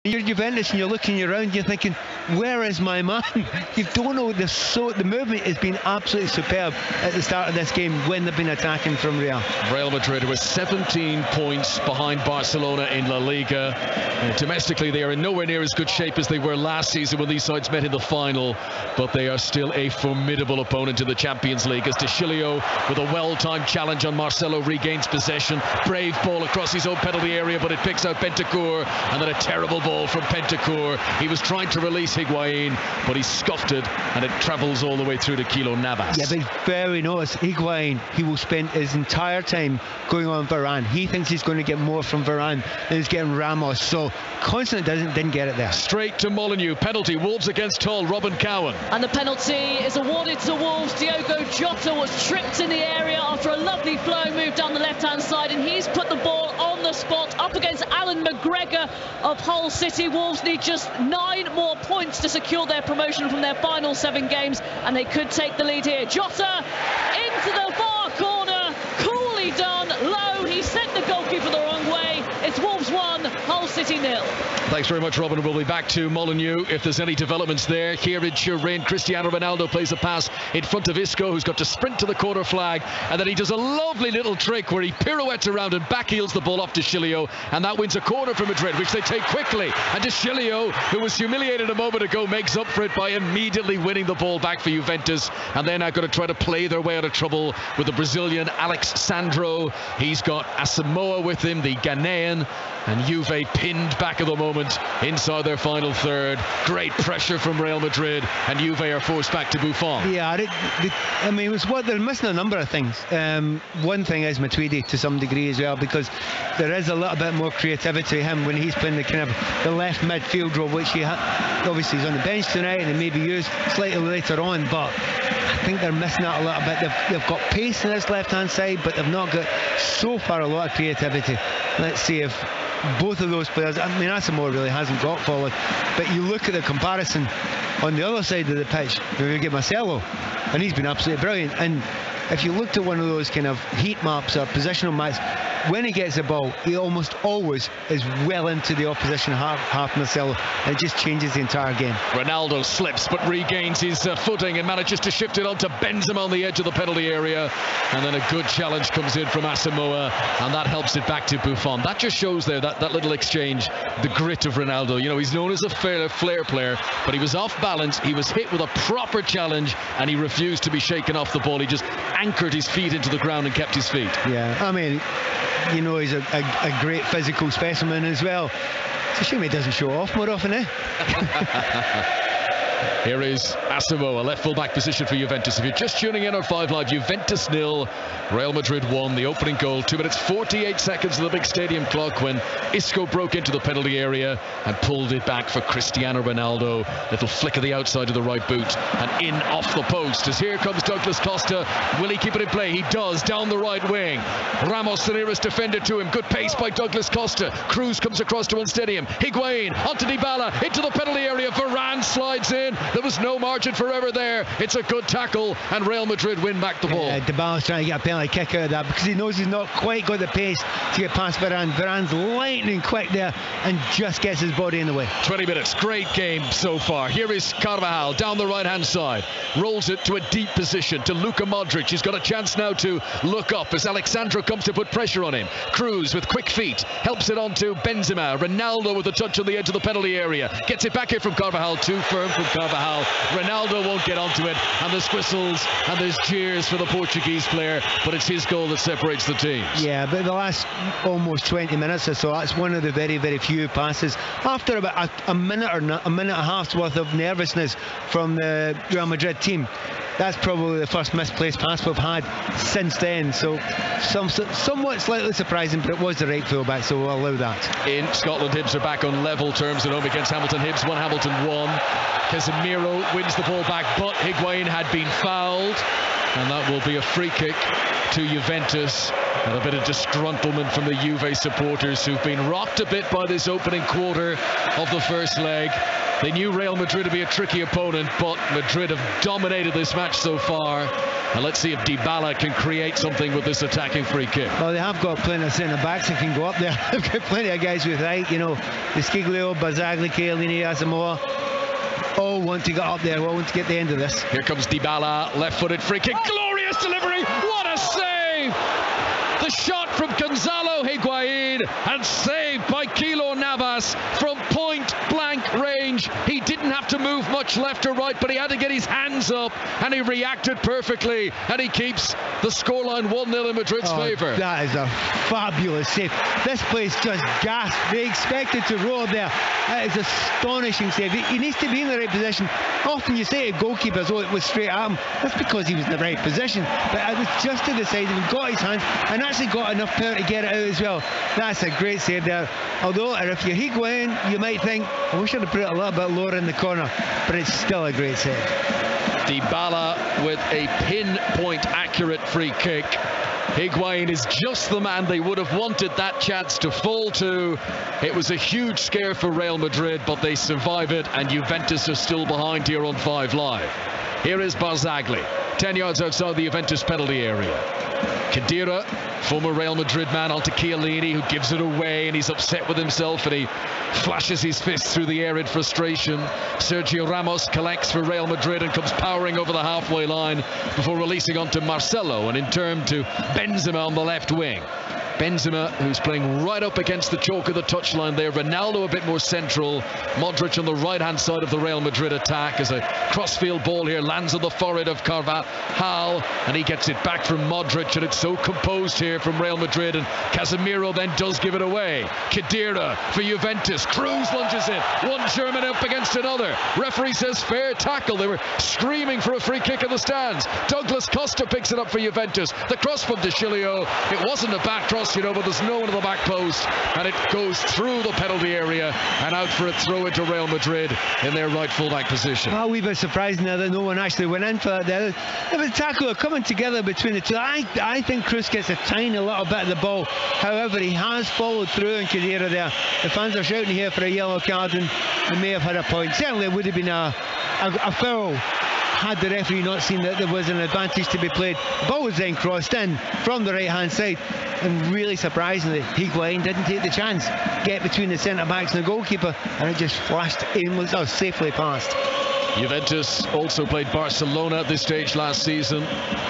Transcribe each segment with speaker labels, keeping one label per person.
Speaker 1: You're Juventus and you're looking around, you're thinking, where is my man? You don't know. The movement has been absolutely superb at the start of this game when they've been attacking from Real.
Speaker 2: Real Madrid were 17 points behind Barcelona in La Liga. Domestically, they are in nowhere near as good shape as they were last season when these sides met in the final, but they are still a formidable opponent in the Champions League, as De Chilio, with a well-timed challenge on Marcelo, regains possession. Brave ball across his own penalty area, but it picks out Bentancur, and then a terrible ball from Bentancur. He was trying to release Higuain, but he scuffed it, and it travels all the way through to Kilo Navas.
Speaker 1: Yeah, but he's very noticed. Higuain, he will spend his entire time going on Varane. He thinks he's going to get more from Varane than he's getting Ramos, so Constant didn't get it there.
Speaker 2: Straight to Molineux. Penalty, Wolves against Hull. Robin Cowan.
Speaker 3: And the penalty is awarded to Wolves. Diogo Jota was tripped in the area after a lovely flow move down the left-hand side, and he's put the ball on the spot up against Alan McGregor of Hull City. Wolves need just 9 more points to secure their promotion from their final 7 games, and they could take the lead here. Jota into the far corner, coolly done, low. He sent the goalkeeper the wrong way. It's Wolves 1, Hull City 0.
Speaker 2: Thanks very much, Robin. We'll be back to Molineux if there's any developments there. Here in Turin, Cristiano Ronaldo plays a pass in front of Isco, who's got to sprint to the corner flag, and then he does a lovely little trick where he pirouettes around and backheels the ball off De Chilio, and that wins a corner for Madrid, which they take quickly. And De Chilio, who was humiliated a moment ago, makes up for it by immediately winning the ball back for Juventus, and they're now going to try to play their way out of trouble with the Brazilian Alex Sandro. He's got Asamoah with him, the Ghanaian, and Juve pinned back at the moment inside their final third. Great pressure from Real Madrid, and Juve are forced back to Buffon.
Speaker 1: Yeah, I mean, it was what they're missing a number of things. One thing is Matuidi to some degree as well, because there is a little bit more creativity to him when he's playing the kind of the left midfield role, which he obviously he's on the bench tonight and he may be used slightly later on, but I think they're missing that a little bit. They've got pace on this left-hand side, but they've not got so far a lot of creativity. Let's see if both of those players, I mean, Asamoah really hasn't got forward, but you look at the comparison on the other side of the pitch, you get Marcelo, and he's been absolutely brilliant. And if you looked at one of those kind of heat maps or positional maps, when he gets the ball, he almost always is well into the opposition half Marcelo, and it just changes the entire game.
Speaker 2: Ronaldo slips but regains his footing and manages to shift it onto Benzema on the edge of the penalty area, and then a good challenge comes in from Asamoah, and that helps it back to Buffon. That just shows there, that little exchange, the grit of Ronaldo. You know, he's known as a flair player, but he was off balance, he was hit with a proper challenge, and he refused to be shaken off the ball. He just anchored his feet into the ground and kept his feet.
Speaker 1: Yeah, I mean, you know, he's a great physical specimen as well. It's a shame he doesn't show off more often, eh?
Speaker 2: Here is Asamoah, left full-back position for Juventus. If you're just tuning in on 5 Live, Juventus 0, Real Madrid 1. The opening goal, 2 minutes 48 seconds of the big stadium clock when Isco broke into the penalty area and pulled it back for Cristiano Ronaldo. Little flick of the outside of the right boot and in off the post. As here comes Douglas Costa. Will he keep it in play? He does, down the right wing. Ramos, the nearest defender to him. Good pace by Douglas Costa. Cruz comes across to Stadium. Higuain onto Dybala into the penalty area. Varane slides in. There was no margin for error there. It's a good tackle, and Real Madrid win back the ball.
Speaker 1: Dybala's trying to get a penalty kick out of that because he knows he's not quite got the pace to get past Varane. Varane's lightning quick there and just gets his body in the way.
Speaker 2: 20 minutes, great game so far. Here is Carvajal down the right-hand side. Rolls it to a deep position to Luka Modric. He's got a chance now to look up as Alexandro comes to put pressure on him. Cruz with quick feet helps it on to Benzema. Ronaldo with a touch on the edge of the penalty area. Gets it back here from Carvajal. Too firm from Carvajal. Ronaldo won't get onto it, and there's whistles and there's cheers for the Portuguese player, but it's his goal that separates the teams.
Speaker 1: Yeah, but the last almost 20 minutes or so, that's one of the very, very few passes. After about a minute or a minute and a half's worth of nervousness from the Real Madrid team, that's probably the first misplaced pass we've had since then. So somewhat slightly surprising, but it was the right fullback, so we'll allow that.
Speaker 2: In Scotland, Hibs are back on level terms at home against Hamilton. Hibs 1, Hamilton 1. Casemiro wins the ball back, but Higuain had been fouled, and that will be a free kick to Juventus. And a bit of disgruntlement from the Juve supporters, who've been rocked a bit by this opening quarter of the first leg. They knew Real Madrid to be a tricky opponent, but Madrid have dominated this match so far. And let's see if Dybala can create something with this attacking free kick.
Speaker 1: Well, they have got plenty of centre-backs that can go up there. They've got plenty of guys with height, you know. Sciglio, Barzagli, Chiellini, Asamoah. All want to get up there, all want to get the end of this.
Speaker 2: Here comes Dybala, left-footed free kick. Glorious delivery! What a save! The shot from Gonzalo Higuain and saved by Keylor Navas from point-blank range. He didn't have to move much left or right, but he had to get his hands up, and he reacted perfectly, and he keeps the scoreline 1-0 in Madrid's favour.
Speaker 1: That is a fabulous save. This place just gasped. They expected to roll there. That is astonishing save. He needs to be in the right position. Often you say to goalkeepers, oh, it was straight at him. That's because he was in the right position. But it was just to the side. He got his hands and actually got enough power to get it out as well. That's a great save there. Although if you're Higuain, you might think, I wish I'd have put it a little bit lower in the corner. But it's still a great save.
Speaker 2: Dybala with a pinpoint accurate free kick. Higuain is just the man they would have wanted that chance to fall to. It was a huge scare for Real Madrid, but they survive it, and Juventus are still behind here on 5 Live. Here is Barzagli, 10 yards outside the Juventus penalty area. Khedira, former Real Madrid man, onto Chiellini, who gives it away, and he's upset with himself, and he flashes his fists through the air in frustration. Sergio Ramos collects for Real Madrid and comes powering over the halfway line before releasing onto Marcelo, and in turn to Benzema on the left wing. Benzema, who's playing right up against the chalk of the touchline there. Ronaldo a bit more central. Modric on the right-hand side of the Real Madrid attack as a crossfield ball here lands on the forehead of Carvajal, and he gets it back from Modric, and it's so composed here from Real Madrid, and Casemiro then does give it away. Khedira for Juventus. Cruz lunges in. One German up against another. Referee says fair tackle. They were screaming for a free kick in the stands. Douglas Costa picks it up for Juventus. The cross from De Chilio. It wasn't a back cross, you know, but there's no one in the back post, and it goes through the penalty area and out for a throw into Real Madrid in their right full-back position.
Speaker 1: A wee bit surprising there that no one actually went in for that there. There was a tackle coming together between the two. I think Cruz gets a tiny little bit of the ball. However, he has followed through in Khedira there. The fans are shouting here for a yellow card, and they may have had a point. Certainly it would have been a foul had the referee not seen that there was an advantage to be played. The ball was then crossed in from the right-hand side, and really surprisingly, Higuain didn't take the chance, get between the centre-backs and the goalkeeper, and it just flashed aimlessly, safely past.
Speaker 2: Juventus also played Barcelona at this stage last season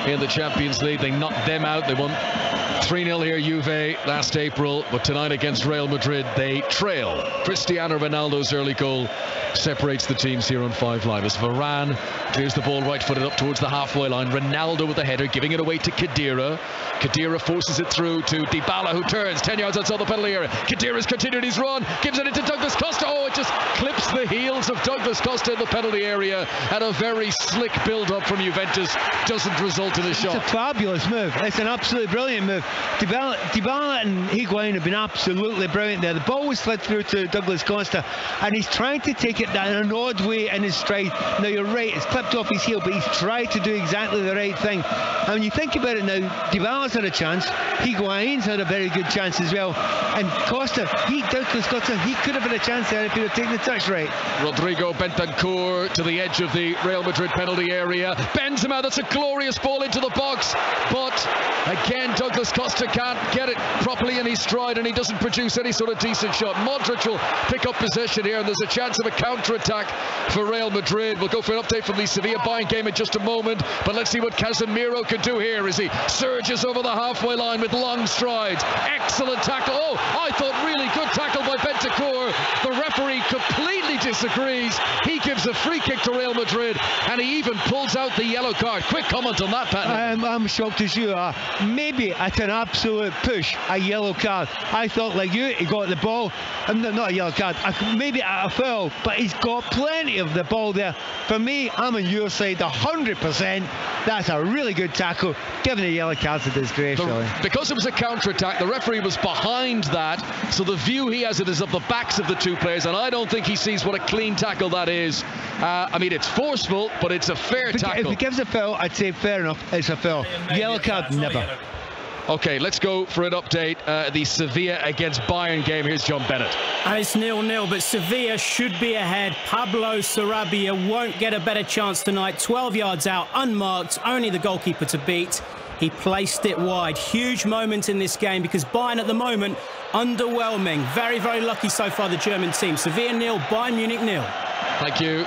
Speaker 2: in the Champions League. They knocked them out. They won 3-0 here, Juve, last April, but tonight against Real Madrid, they trail. Cristiano Ronaldo's early goal separates the teams here on 5 Live as Varane clears the ball right-footed up towards the halfway line. Ronaldo with the header, giving it away to Khedira. Khedira forces it through to Dybala, who turns 10 yards outside the penalty area. Khedira's continued his run, gives it into Douglas Costa. Oh, it just clips the heels of Douglas Costa in the penalty area, and a very slick build-up from Juventus doesn't result in a shot.
Speaker 1: It's a fabulous move. It's an absolutely brilliant move. Dybala and Higuain have been absolutely brilliant there. The ball was slid through to Douglas Costa, and he's trying to take it in an odd way in his stride. Now, you're right, it's clipped off his heel, but he's tried to do exactly the right thing. And when you think about it now, Dybala's had a chance, Higuain's had a very good chance as well, and Douglas Costa, he could have had a chance there if he would have taken the touch right.
Speaker 2: Rodrigo Bentancur to the edge of the Real Madrid penalty area. Benzema, that's a glorious ball into the box, but again Douglas Costa can't get it properly in his stride, and he doesn't produce any sort of decent shot. Modric will pick up possession here, and there's a chance of a counter-attack for Real Madrid. We'll go for an update from the Sevilla Bayern game in just a moment, but let's see what Casemiro can do here as he surges over the halfway line with long strides. Excellent tackle. Oh, I thought really good tackle by Bentancur. The referee completely disagrees. He gives a free kick to Real Madrid, and he even pulls out the yellow card. Quick comment on that, Pat.
Speaker 1: I'm shocked as you are. Maybe at an absolute push, a yellow card. I thought, like you, he got the ball, not a yellow card, maybe at a foul, but he's got plenty of the ball there. For me, I'm on your side 100%. That's a really good tackle. Giving a yellow card's a disgrace, really.
Speaker 2: Because it was a counter-attack, the referee was behind that, so the view he has it is of the backs of the two players, and I don't think he sees what a clean tackle that is. I mean, it's forceful, but it's a fair tackle.
Speaker 1: If he gives a foul, I'd say fair enough, it's a foul. Yellow card, never.
Speaker 2: Okay, let's go for an update. The Sevilla against Bayern game. Here's John Bennett.
Speaker 4: And it's 0-0, but Sevilla should be ahead. Pablo Sarabia won't get a better chance tonight. 12 yards out, unmarked, only the goalkeeper to beat. He placed it wide. Huge moment in this game because Bayern at the moment, underwhelming. Very, very lucky so far, the German team. Sevilla 0, Bayern Munich 0.
Speaker 2: Thank you,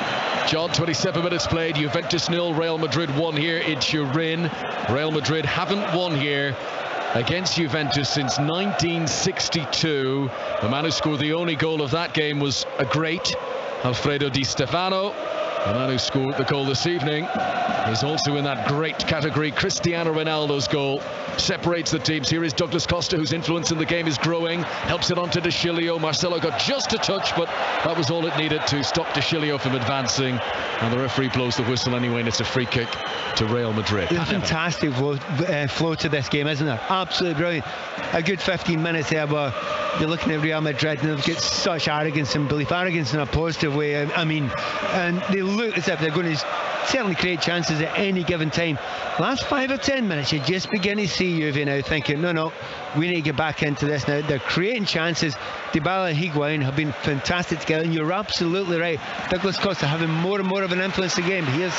Speaker 2: John. 27 minutes played. Juventus 0, Real Madrid 1 here in Turin. Real Madrid haven't won here against Juventus since 1962. The man who scored the only goal of that game was a great, Alfredo Di Stefano. The man who scored the goal this evening is also in that great category. Cristiano Ronaldo's goal separates the teams. Here is Douglas Costa, whose influence in the game is growing. Helps it on to De Chilio. Marcelo got just a touch, but that was all it needed to stop De Chilio from advancing. And the referee blows the whistle anyway, and it's a free kick to Real Madrid.
Speaker 1: It's a fantastic flow to this game, isn't it? Absolutely brilliant. A good 15 minutes there where you're looking at Real Madrid and they've got such arrogance and belief. Arrogance in a positive way, I mean, and they look as if they're going to certainly create chances at any given time. Last 5 or 10 minutes, you just begin to see Juve now thinking, no, we need to get back into this now. They're creating chances. Dybala and Higuain have been fantastic together, and you're absolutely right. Douglas Costa having more and more of an influence in the game. Here's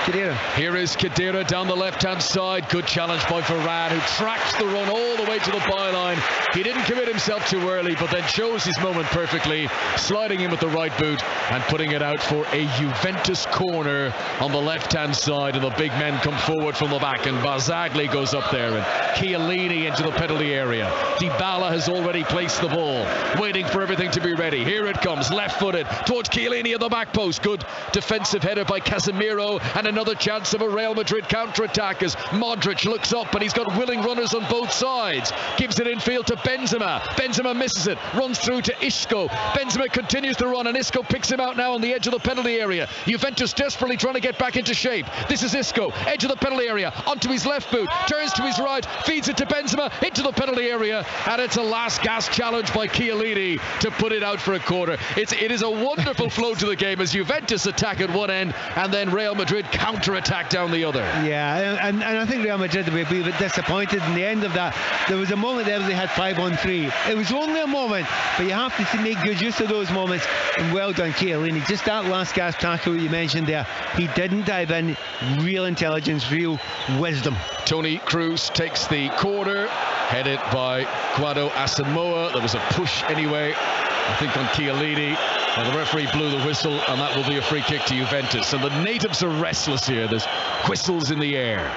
Speaker 1: Khedira.
Speaker 2: Here is Khedira down the left-hand side. Good challenge by Varane, who tracks the run all the way to the byline. He didn't commit himself too early, but then chose his moment perfectly, sliding in with the right boot and putting it out for a Juventus corner on the left-hand side, and the big men come forward from the back, and Barzagli goes up there, and Chiellini into the penalty area. Dybala has already placed the ball, waiting for everything to be ready. Here it comes, left-footed towards Chiellini at the back post. Good defensive header by Casemiro, and another chance of a Real Madrid counter-attack as Modric looks up, and he's got willing runners on both sides. Gives it infield to Benzema. Benzema misses it, runs through to Isco. Benzema continues to run, and Isco picks him out now on the edge of the penalty area. Juventus desperately trying to get back into shape. This is Isco, edge of the penalty area, onto his left boot, turns to his right, feeds it to Benzema, into the penalty area, and it's a last gasp challenge by Chiellini to put it out for a corner. It is a wonderful flow to the game as Juventus attack at one end and then Real Madrid counter-attack down the other.
Speaker 1: Yeah, and I think Real Madrid will be a bit disappointed in the end of that. There was a moment there where they had 5-on-3. It was only a moment, but you have to make good use of those moments, and well done Chiellini. Just that last gasp tackle you mentioned there, he didn't dive in. Real intelligence, real wisdom.
Speaker 2: Toni Kroos takes the corner, headed by Guado Asamoah. There was a push anyway, I think, on Chiellini. And the referee blew the whistle, and that will be a free kick to Juventus. And the natives are restless here. There's whistles in the air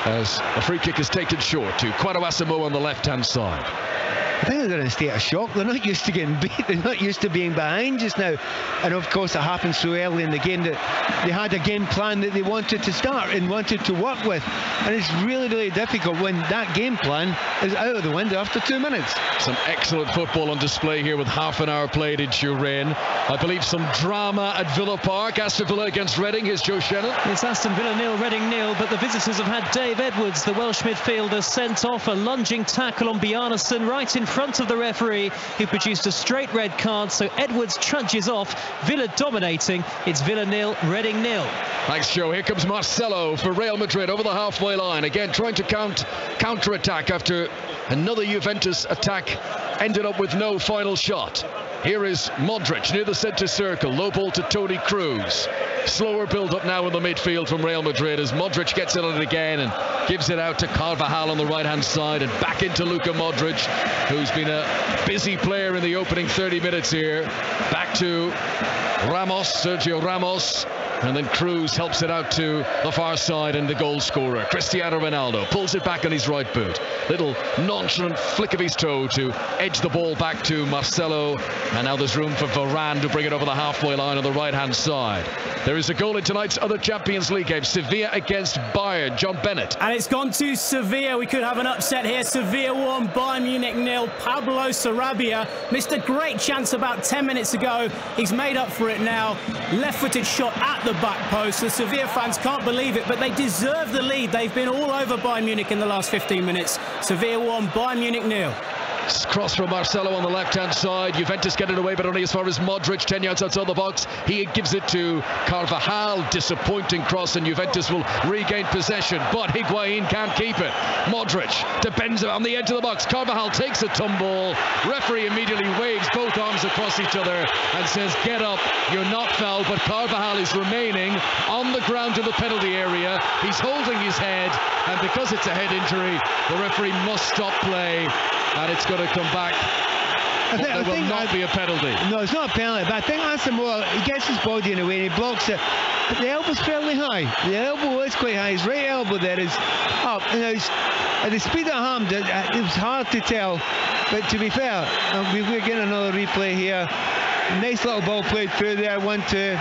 Speaker 2: as a free kick is taken short to Guado Asamoah on the left-hand side.
Speaker 1: I think they're in a state of shock. They're not used to getting beat. They're not used to being behind just now. And of course it happened so early in the game that they had a game plan that they wanted to start and wanted to work with. And it's really, really difficult when that game plan is out of the window after 2 minutes.
Speaker 2: Some excellent football on display here with half an hour played in Turin. I believe some drama at Villa Park. Aston Villa against Reading. Here's Joe Shannon.
Speaker 5: It's Aston Villa 0, Reading 0, but the visitors have had Dave Edwards, the Welsh midfielder, sent off. A lunging tackle on Bjarnason right in front of the referee, who produced a straight red card, so Edwards trudges off. Villa dominating. It's Villa 0, Reading 0.
Speaker 2: Thanks, Joe. Here comes Marcelo for Real Madrid over the halfway line, again trying to counter-attack after another Juventus attack ended up with no final shot. Here is Modric near the centre circle, low ball to Toni Kroos. Slower build-up now in the midfield from Real Madrid as Modric gets it on it again and gives it out to Carvajal on the right-hand side, and back into Luka Modric, who's been a busy player in the opening 30 minutes here. Back to Ramos, Sergio Ramos. And then Kroos helps it out to the far side, and the goal scorer, Cristiano Ronaldo, pulls it back on his right boot. Little nonchalant flick of his toe to edge the ball back to Marcelo. And now there's room for Varane to bring it over the halfway line on the right-hand side. There is a goal in tonight's other Champions League game, Sevilla against Bayern. John Bennett.
Speaker 4: And it's gone to Sevilla. We could have an upset here. Sevilla 1, Bayern Munich 0. Pablo Sarabia missed a great chance about 10 minutes ago. He's made up for it now. Left-footed shot at the back post. The Sevilla fans can't believe it, but they deserve the lead. They've been all over Bayern Munich in the last 15 minutes. Sevilla 1, Bayern Munich 0.
Speaker 2: Cross from Marcelo on the left-hand side. Juventus get it away, but only as far as Modric, 10 yards outside the box. He gives it to Carvajal. Disappointing cross, and Juventus will regain possession, but Higuain can't keep it. Modric to Benzema on the edge of the box. Carvajal takes a tumble. Referee immediately waves both arms across each other and says, get up, you're not fouled, but Carvajal is remaining on the ground in the penalty area. He's holding his head, and because it's a head injury, the referee must stop play, and it's going to come back. There will not be a penalty.
Speaker 1: No, it's not a penalty, but I think Asamoah, he gets his body in the way and he blocks it. But the elbow's fairly high. The elbow is quite high. His right elbow there is up. And at the speed of Ham, it was hard to tell. But to be fair, we're getting another replay here. Nice little ball played through there, 1-2.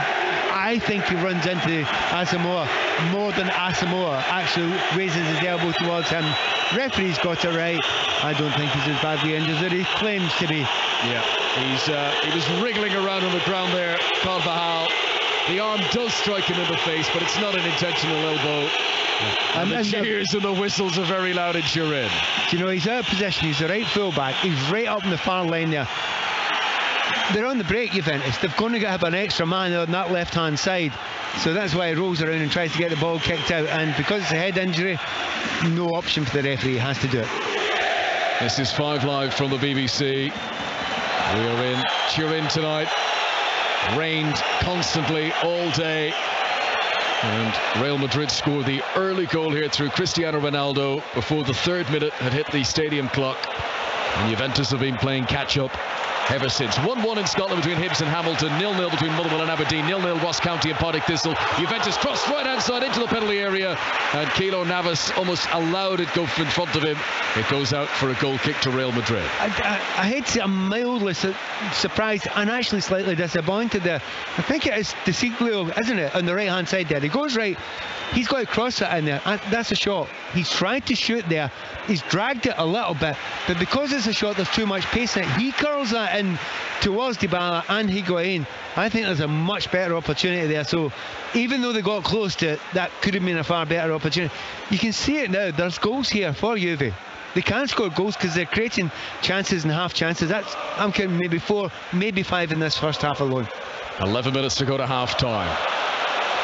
Speaker 1: I think he runs into Asamoah more than Asamoah actually raises his elbow towards him. Referee's got it right. I don't think he's as badly injured as he claims to be.
Speaker 2: Yeah, he was wriggling around on the ground there, Carvajal. The arm does strike him in the face, but it's not an intentional elbow. And the cheers and the whistles are very loud in Turin.
Speaker 1: You know, he's out of position. He's the right fullback. He's right up in the far line there. They're on the break, Juventus. They're going to have an extra man on that left-hand side. So that's why he rolls around and tries to get the ball kicked out. And because it's a head injury, no option for the referee. He has to do it.
Speaker 2: This is 5 Live from the BBC. We are in Turin tonight. Rained constantly all day. And Real Madrid scored the early goal here through Cristiano Ronaldo before the 3rd minute had hit the stadium clock. And Juventus have been playing catch-up ever since. 1-1 in Scotland between Hibs and Hamilton, 0-0 between Motherwell and Aberdeen, 0-0 Ross County and Partick Thistle. Juventus crossed right hand side into the penalty area, and Keylor Navas almost allowed it go in front of him. It goes out for a goal kick to Real Madrid.
Speaker 1: I hate to say I'm mildly surprised and actually slightly disappointed there. I think it is De Siglio, isn't it, on the right hand side there. He goes right, he's got to cross it in there. That's a shot. He's tried to shoot there. He's dragged it a little bit, but because it's a shot, there's too much pace in it. He curls that in towards Dybala and Higuain. I think there's a much better opportunity there. So even though they got close to it, that could have been a far better opportunity. You can see it now. There's goals here for Juve. They can score goals because they're creating chances and half chances. I'm counting maybe 4, maybe 5 in this first half alone.
Speaker 2: 11 minutes to go to half time.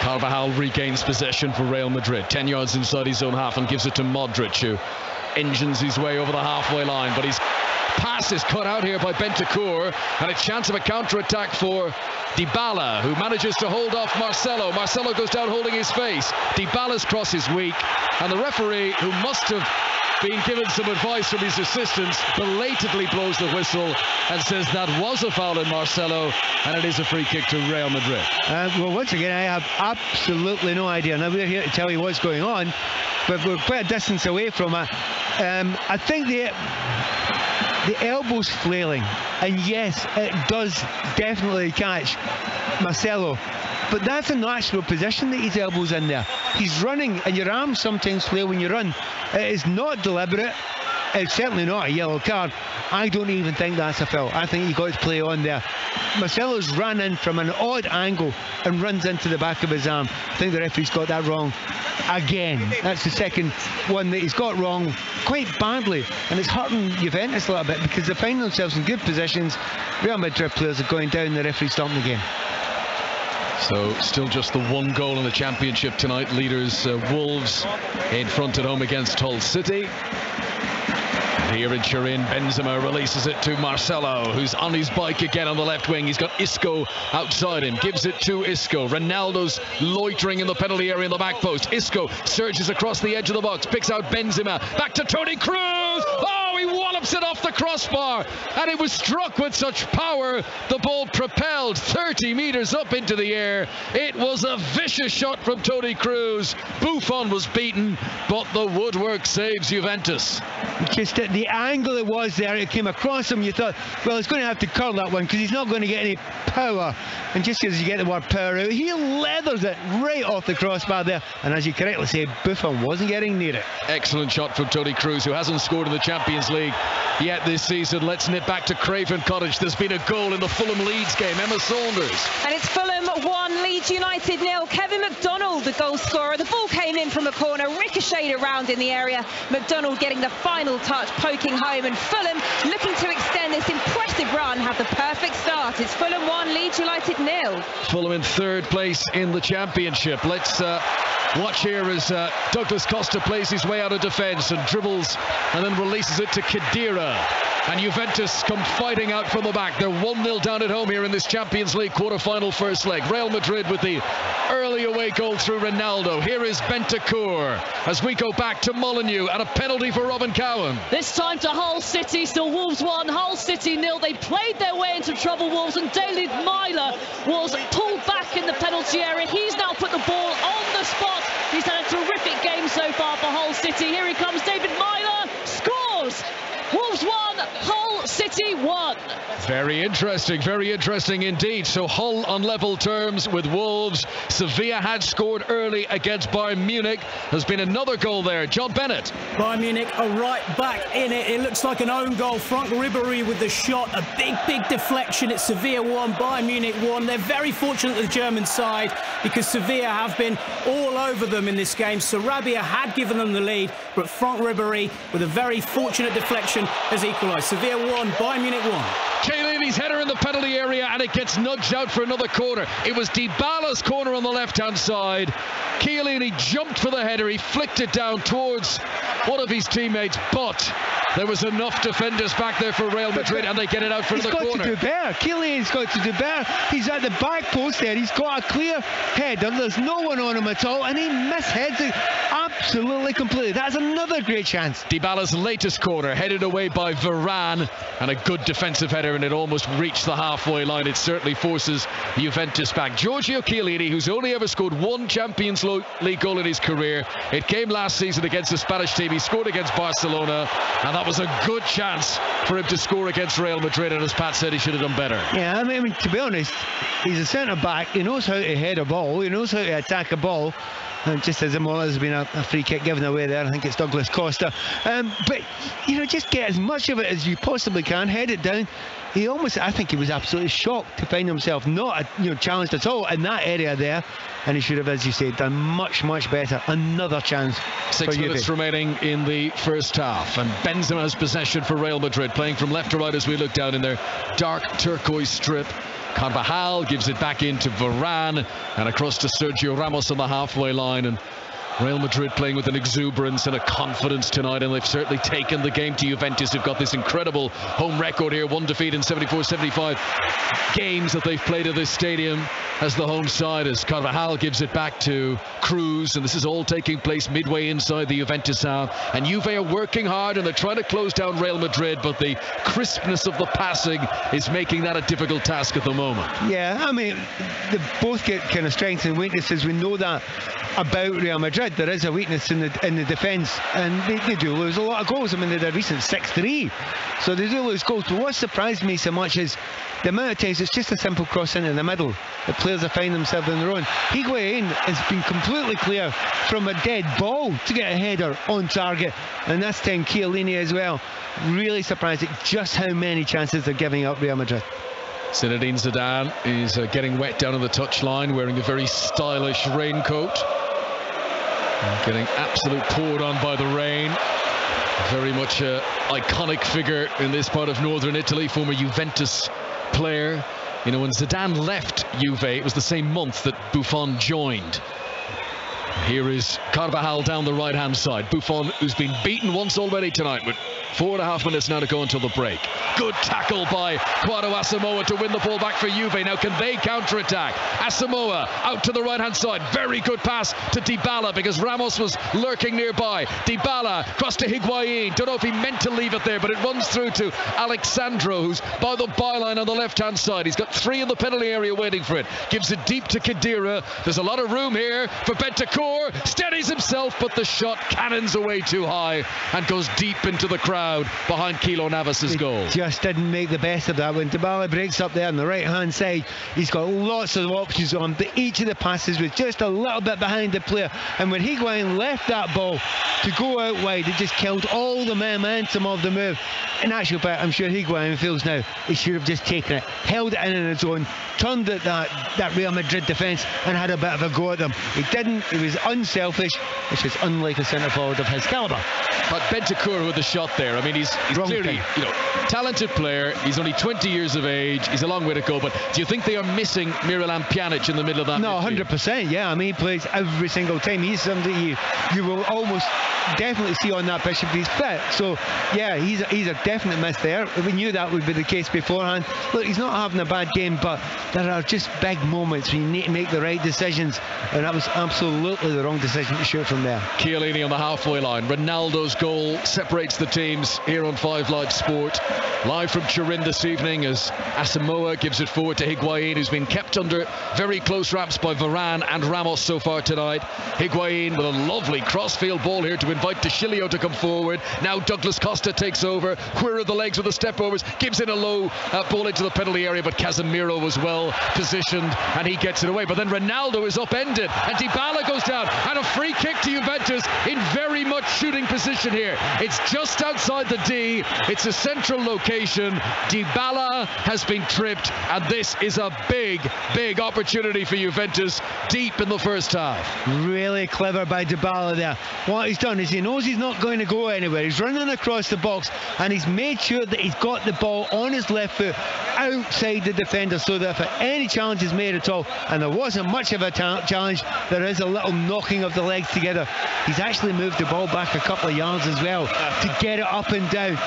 Speaker 2: Carvajal regains possession for Real Madrid, 10 yards inside his own half, and gives it to Modric, who engines his way over the halfway line, but his pass is cut out here by Bentancur, and a chance of a counter-attack for Dybala, who manages to hold off Marcelo. Marcelo goes down holding his face. Dybala's cross is weak, and the referee, who must have been given some advice from his assistants, belatedly blows the whistle and says that was a foul in Marcelo, and it is a free kick to Real Madrid.
Speaker 1: Well, once again, I have absolutely no idea. Now, we're here to tell you what's going on, but we're quite a distance away from it. I think the elbow's flailing, and yes, it does definitely catch Marcelo, but that's a natural position that his elbow's in there. He's running, and your arms sometimes flail when you run. It is not deliberate. It's certainly not a yellow card. I don't even think that's a foul. I think he got his play on there. Marcelo's run in from an odd angle and runs into the back of his arm. I think the referee's got that wrong again. That's the second one that he's got wrong quite badly, and it's hurting Juventus a little bit because they find themselves in good positions. Real Madrid players are going down, the referee stopping the game.
Speaker 2: So still just the 1 goal in the championship tonight. Leaders Wolves in front at home against Hull City. Here in Turin, Benzema releases it to Marcelo, who's on his bike again on the left wing. He's got Isco outside him, gives it to Isco. Ronaldo's loitering in the penalty area in the back post. Isco surges across the edge of the box, picks out Benzema, back to Toni Kroos. Oh, he wallops it off the crossbar, and it was struck with such power. The ball propelled 30 meters up into the air. It was a vicious shot from Toni Kroos. Buffon was beaten, but the woodwork saves Juventus.
Speaker 1: Just at the angle it was there, it came across him, you thought, well, he's going to have to curl that one because he's not going to get any power. And just as you get the word power out, he leathers it right off the crossbar there. And as you correctly say, Buffon wasn't getting near it.
Speaker 2: Excellent shot from Toni Kroos, who hasn't scored in the Champions League yet this season. Let's nip back to Craven Cottage. There's been a goal in the Fulham-Leeds game. Emma Saunders.
Speaker 6: And it's Fulham 1, Leeds United 0. Kevin McDonald, the goal scorer. The ball came in from a corner, ricocheted around in the area. McDonald getting the final touch, poking home. And Fulham looking to extend this impressive run, have the perfect start. It's Fulham 1, Leeds United 0.
Speaker 2: Fulham in third place in the Championship. Let's watch here as Douglas Costa plays his way out of defence and dribbles and then releases it to Khedira. And Juventus come fighting out from the back. They're 1-0 down at home here in this Champions League quarter-final first leg. Real Madrid with the early away goal through Ronaldo. Here is Bentancur as we go back to Molineux and a penalty for Robin Cowan.
Speaker 3: This time to Hull City, still Wolves 1, Hull City 0. They played their way into trouble, Wolves, and David Myler was pulled back in the penalty area. He's now put the ball on the spot. He's had a terrific game so far for Hull City. Here he comes, David Myler scores. Wolves 1, Hull City 1.
Speaker 2: Very interesting indeed. So Hull on level terms with Wolves. Sevilla had scored early against Bayern Munich. There's been another goal there. John Bennett.
Speaker 4: Bayern Munich are right back in it. It looks like an own goal. Frank Ribéry with the shot. A big deflection. It's Sevilla 1, Bayern Munich 1. They're very fortunate, the German side, because Sevilla have been all over them in this game. Sarabia had given them the lead, but Frank Ribéry with a very fortunate deflection has equalised. Sevilla 1, Bayern Munich 1.
Speaker 2: Chiellini's header in the penalty area and it gets nudged out for another corner. It was Dybala's corner on the left-hand side. Chiellini jumped for the header. He flicked it down towards one of his teammates, but there was enough defenders back there for Real Madrid and they get it out for the corner.
Speaker 1: He's got to do better. Chiellini's got to do better. He's at the back post there. He's got a clear header. There's no one on him at all and he misheads it absolutely completely. That's another great chance.
Speaker 2: Dybala's latest corner headed away by Varane and a good defensive header, and it almost reached the halfway line. It certainly forces Juventus back. Giorgio Chiellini, who's only ever scored one Champions League goal in his career. It came last season against the Spanish team. He scored against Barcelona, and that was a good chance for him to score against Real Madrid, and as Pat said, he should have done better.
Speaker 1: Yeah, I mean, to be honest, he's a centre-back. He knows how to head a ball. He knows how to attack a ball. And just as there's been a free kick given away there, I think it's Douglas Costa. But, you know, just get as much of it as you possibly can, head it down. I think he was absolutely shocked to find himself not challenged at all in that area there. And he should have, as you say, done much better. Another chance.
Speaker 2: 6 minutes remaining in the first half. And Benzema has possession for Real Madrid, playing from left to right as we look down in their dark turquoise strip. Carvajal gives it back into Varane and across to Sergio Ramos on the halfway line, and Real Madrid playing with an exuberance and a confidence tonight, and they've certainly taken the game to Juventus, who've got this incredible home record here, 1 defeat in 75 games that they've played at this stadium as the home side, as Carvajal gives it back to Cruz, and this is all taking place midway inside the Juventus half, and Juve are working hard and they're trying to close down Real Madrid, but the crispness of the passing is making that a difficult task at the moment.
Speaker 1: Yeah, I mean, they both get kind of strengths and weaknesses. We know that about Real Madrid. There is a weakness in the defence, and they do lose a lot of goals. I mean, they had a recent 6-3, so they do lose goals. But what surprised me so much is the amount of times it's just a simple cross into the middle that players have found themselves on their own. Higuain has been completely clear from a dead ball to get a header on target, and this time Chiellini as well. Really surprised at just how many chances they're giving up, Real Madrid.
Speaker 2: Zinedine Zidane is getting wet down on the touchline, wearing a very stylish raincoat. Getting absolutely poured on by the rain. Very much an iconic figure in this part of northern Italy, former Juventus player. You know, when Zidane left Juve, it was the same month that Buffon joined. Here is Carvajal down the right-hand side. Buffon, who's been beaten once already tonight, with 4.5 minutes now to go until the break. Good tackle by Kwadwo Asamoah to win the ball back for Juve. Now, can they counter-attack? Asamoah out to the right-hand side. Very good pass to Dybala because Ramos was lurking nearby. Dybala cross to Higuain. Don't know if he meant to leave it there, but it runs through to Alexandro, who's by the byline on the left-hand side. He's got 3 in the penalty area waiting for it. Gives it deep to Khedira. There's a lot of room here for Bentancur. Steadies himself, but the shot cannons away too high and goes deep into the crowd. crowd behind Keylor Navas's goal.
Speaker 1: Just didn't make the best of that. When Dybala breaks up there on the right hand side, he's got lots of options on, but each of the passes was just a little bit behind the player, and when Higuain left that ball to go out wide, it just killed all the momentum of the move. In actual fact, I'm sure Higuain feels now he should have just taken it, held it in his own, turned at that Real Madrid defence and had a bit of a go at them. He didn't. He was unselfish, which is unlike a centre forward of his calibre.
Speaker 2: But Bentancur with the shot there. I mean, he's clearly, talented player. He's only 20 years of age. He's a long way to go. But do you think they are missing Miralem Pjanic in the middle of that?
Speaker 1: No, 100%. Yeah, I mean, he plays every single time. He's somebody you will almost definitely see on that pitch if he's fit. So yeah, he's a definite miss there. We knew that would be the case beforehand. Look, he's not having a bad game, but there are just big moments when you need to make the right decisions, and that was absolutely the wrong decision to shoot from there.
Speaker 2: Chiellini on the halfway line. Ronaldo's goal separates the teams here on 5 Live Sport. Live from Turin this evening as Asamoah gives it forward to Higuain, who's been kept under very close wraps by Varane and Ramos so far tonight. Higuain with a lovely crossfield ball here to invite De Chilio to come forward. Now Douglas Costa takes over. Queer of the legs with the step overs, gives in a low ball into the penalty area, but Casemiro was well positioned and he gets it away. But then Ronaldo is upended and Dybala goes down, and a free kick to Juventus in very much shooting position here. It's just outside the D. It's a central location. Dybala has been tripped, and this is a big opportunity for Juventus deep in the first half.
Speaker 1: Really clever by Dybala there. What he's done is he knows he's not going to go anywhere. He's running across the box and he's made sure that he's got the ball on his left foot outside the defender, so that if any challenge is made at all, and there wasn't much of a challenge, there is a little knocking of the legs together. He's actually moved the ball back a couple of yards as well to get it up and down.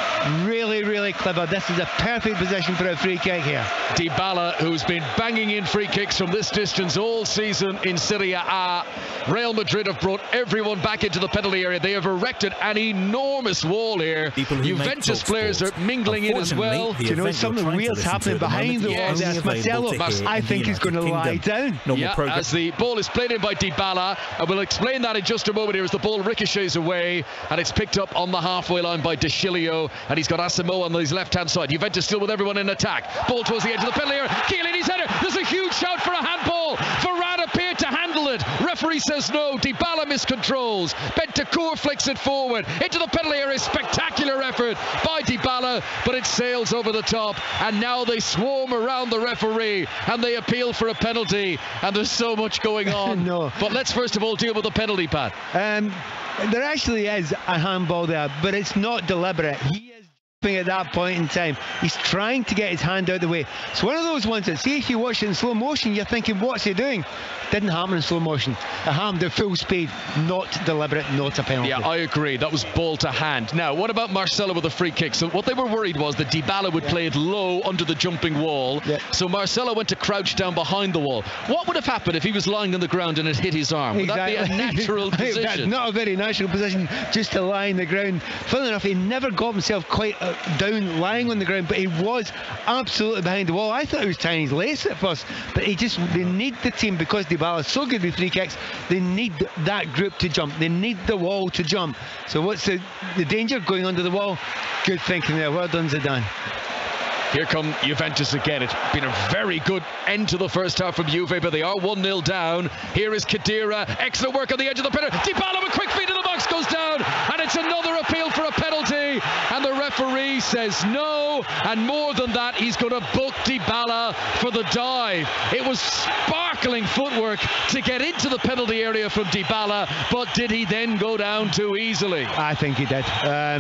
Speaker 1: Really clever. This is a perfect position for a free kick here.
Speaker 2: Dybala, who's been banging in free kicks from this distance all season in Serie A. Real Madrid have brought everyone back into the penalty area. They have erected an enormous wall here. Juventus players are mingling in as well.
Speaker 1: Do you know something weird's happening behind the wall? There's Marcelo. I think he's going to lie down.
Speaker 2: As the ball is played in by Dybala, and we'll explain that in just a moment here as the ball ricochets away, and it's picked up on the halfway line by De Chilio, and he's got Asamoah on his left-hand side. Juventus still with everyone in attack. Ball towards the edge of the penalty area. Chiellini's header. There's a huge shout for a handball. Varane appeared to handle it. Referee says no. Dybala miscontrols. Bentancur flicks it forward into the penalty area. Spectacular effort by Dybala, but it sails over the top, and now they swarm around the referee and they appeal for a penalty, and there's so much going on.
Speaker 1: No.
Speaker 2: But let's first of all deal with the penalty, Pat.
Speaker 1: There actually is a handball there, but it's not deliberate. He is jumping at that point in time. He's trying to get his hand out of the way. It's one of those ones that, see, if you watch it in slow motion, you're thinking, what's he doing? Didn't happen in slow motion. It happened at full speed. Not deliberate, not a penalty.
Speaker 2: Yeah, I agree. That was ball to hand. Now, what about Marcelo with a free kick? So what they were worried was that Dybala would play it low under the jumping wall. So Marcelo went to crouch down behind the wall. What would have happened if he was lying on the ground and it hit his arm? Would that be a natural position?
Speaker 1: That's not a very natural position, just to lie on the ground. Funnily enough, he never got himself quite down lying on the ground, but he was absolutely behind the wall. I thought he was tying his lace at first, but they need the team, because Dybala is so good with free kicks, they need that group to jump. They need the wall to jump. So what's the danger? Going under the wall? Good thinking there. Well done, Zidane.
Speaker 2: Here come Juventus again. It's been a very good end to the first half from Juve, but they are 1-0 down. Here is Khedira. Excellent work on the edge of the penalty. Dybala with quick feet in the box, goes down, and it's another appeal for a penalty, and the referee says no, and more than that, he's going to book Dybala for the dive. It was sparkling footwork to get into the penalty area from Dybala, but did he then go down too easily?
Speaker 1: I think he did. I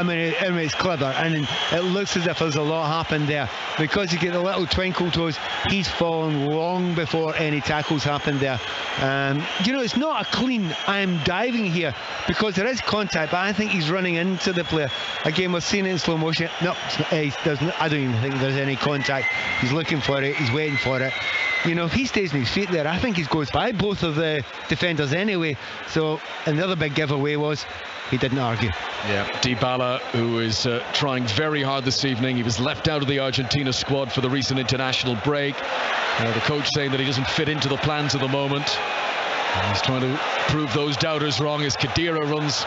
Speaker 1: mean, it's clever, and it looks as if there's a lot happened there, because you get a little twinkle toes. He's fallen long before any tackles happened there. It's not a clean I'm diving here, because there is contact, but I think he's running into the player. Again, we've seen it in slow motion. No, I don't even think there's any contact. He's looking for it, he's waiting for it. If he stays on his feet there, I think he goes by both of the defenders anyway. So, and the other big giveaway was he didn't argue.
Speaker 2: Yeah, Dybala, who is trying very hard this evening. He was left out of the Argentina squad for the recent international break. The coach saying that he doesn't fit into the plans at the moment. And he's trying to prove those doubters wrong as Khedira runs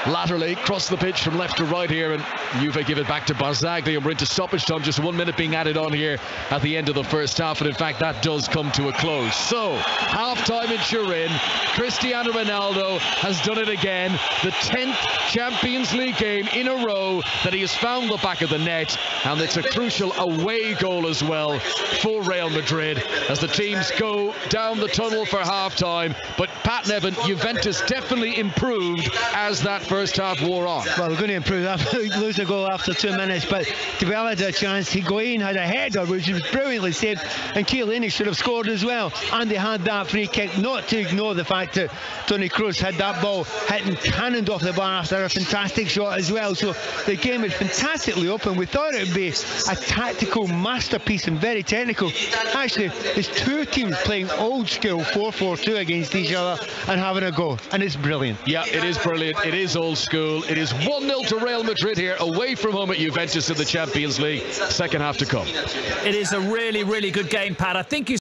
Speaker 2: laterally, cross the pitch from left to right here, and Juve give it back to Barzagli, and we're into stoppage time. Just 1 minute being added on here at the end of the first half, and in fact that does come to a close. So half-time in Turin, Cristiano Ronaldo has done it again, the 10th Champions League game in a row that he has found the back of the net, and it's a crucial away goal as well for Real Madrid as the teams go down the tunnel for half-time. But Pat Nevin, Juventus definitely improved as that first half wore on.
Speaker 1: Well, we're going to improve after lose a goal after 2 minutes, but Cabella had a chance. Higuain had a header which was brilliantly saved, and Chiellini should have scored as well, and they had that free kick. Not to ignore the fact that Toni Kroos had that ball hitting cannoned off the bar after a fantastic shot as well. So the game is fantastically open. We thought it would be a tactical masterpiece and very technical. Actually, there's two teams playing old school 4-4-2 against each other and having a go, and it's brilliant.
Speaker 2: Yeah, it is brilliant. It is old school. It is 1-0 to Real Madrid here, away from home at Juventus in the Champions League. Second half to come.
Speaker 7: It is a really, really good game, Pat. I think you